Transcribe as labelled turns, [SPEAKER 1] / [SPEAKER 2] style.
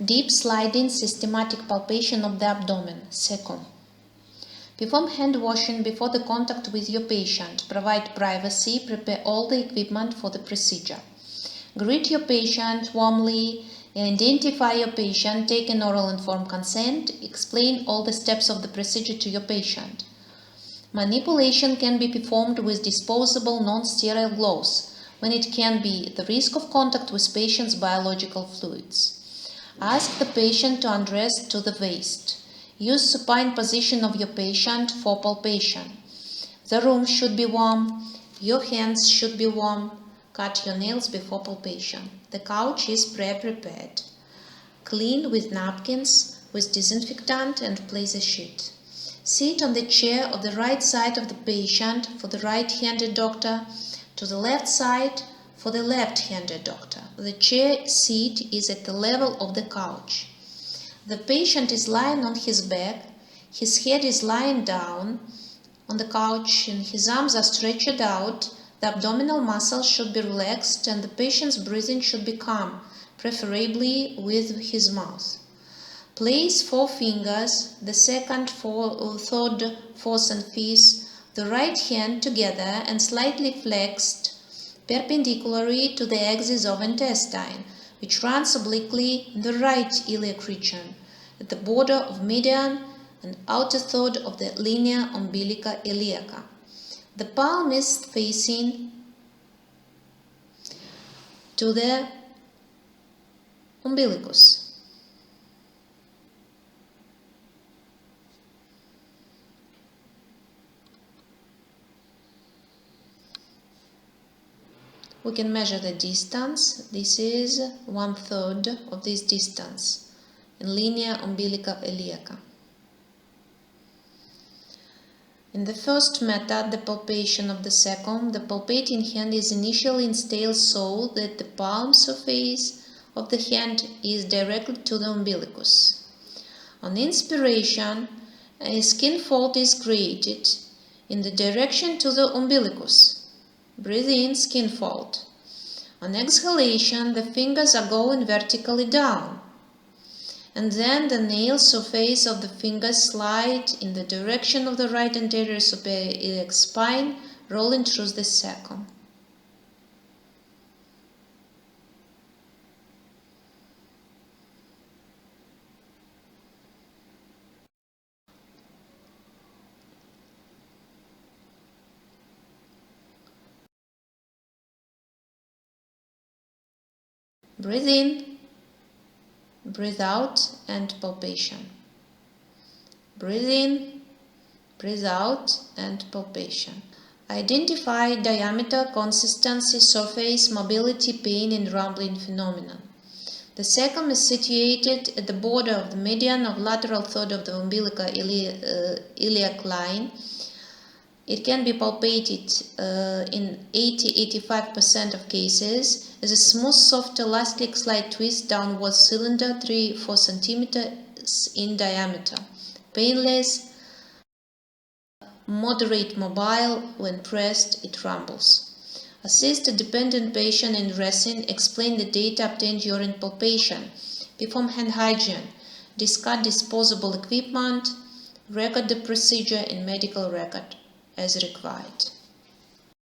[SPEAKER 1] Deep sliding systematic palpation of the abdomen, caecum. Perform hand washing before the contact with your patient. Provide privacy. Prepare all the equipment for the procedure. Greet your patient warmly. Identify your patient. Take an oral informed consent. Explain all the steps of the procedure to your patient. Manipulation can be performed with disposable non-sterile gloves when it can be the risk of contact with patient's biological fluids. Ask the patient to undress to the waist. Use supine position of your patient for palpation. The room should be warm. Your hands should be warm. Cut your nails before palpation. The couch is pre-prepared. Clean with napkins, with disinfectant, and place a sheet. Sit on the chair on the right side of the patient for the right-handed doctor, to the left side for the left-handed doctor. The chair seat is at the level of the couch. The patient is lying on his back, his head is lying down on the couch and his arms are stretched out. The abdominal muscles should be relaxed and the patient's breathing should be calm, preferably with his mouth. Place 4 fingers, the second, third, fourth and fifth, the right hand together and slightly flexed perpendicularly to the axis of intestine, which runs obliquely in the right iliac region, at the border of median and outer third of the linea umbilica iliaca. The palm is facing to the umbilicus. We can measure the distance. This is 1/3 of this distance in linea umbilica iliaca. In the first method, the palpation of the caecum, the palpating hand is initially installed so that the palm surface of the hand is directly to the umbilicus. On inspiration, a skin fold is created in the direction to the umbilicus. Breathe in, skin fold. On exhalation, the fingers are going vertically down. And then the nail surface of the fingers slide in the direction of the right anterior superior iliac spine, rolling through the caecum. Breathe in, breathe out, and palpation. Breathe in, breathe out, and palpation. Identify diameter, consistency, surface, mobility, pain, and rumbling phenomenon. The caecum is situated at the border of the median of lateral third of the umbilical iliac line. It can be palpated in 80–85% of cases as a smooth, soft, elastic, slight twist downward cylinder 3–4 cm in diameter. Painless, moderate mobile. When pressed, it rumbles. Assist a dependent patient in dressing. Explain the data obtained during palpation. Perform hand hygiene. Discard disposable equipment. Record the procedure in medical record as required.